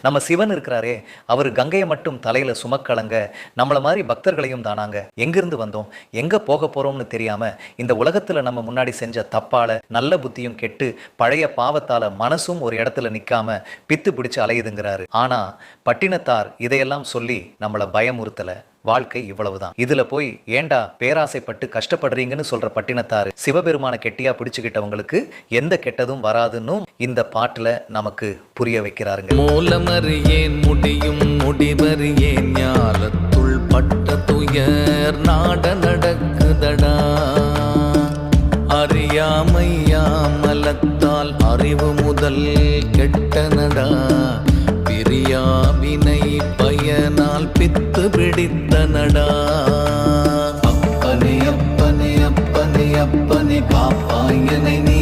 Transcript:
நம்ம சிவன் இருக்கிறாரே, அவர் கங்கையை மட்டும் தலையில சுமக்கலங்க, நம்மள மாதிரி பக்தர்களையும் தானாங்க. எங்கிருந்து வந்தோம், எங்க போக போறோம்னு தெரியாம இந்த உலகத்துல நம்ம முன்னாடி செஞ்ச தப்பால நல்ல புத்தியும் கெட்டு பழைய பாவத்தால மனசும் ஒரு இடத்துல நிக்காம பித்து பிடிச்சு அலையுதுங்கிறாரு. ஆனா பட்டினத்தார் இதையெல்லாம் சொல்லி நம்மள பயமுறுத்தல. வாழ்க்கை இவ்வளவுதான். இதுல போய் ஏண்டா பேராசைப்பட்டு கஷ்டப்படுறீங்கன்னு சொல்ற பட்டினத்தாரு சிவபெருமான கெட்டியா பிடிச்சுக்கிட்டவங்களுக்கு எந்த கெட்டதும் வராதுன்னு இந்த பாட்டுல நமக்கு புரிய வைக்கிறாருங்க. மூலமறியேன் முடியும் முடிவறியேன் ஞாலத்துள் பட்ட துயர் நாட நடக்குதடா. அறியாமையாமலத்தால் அறிவு முதல் கெட்டனடா. பிரியாவினை பயனால் பித்து பிடித்தனடா. அப்பனே அப்பனே அப்பனே அப்பனே பாப்பாயனை நீ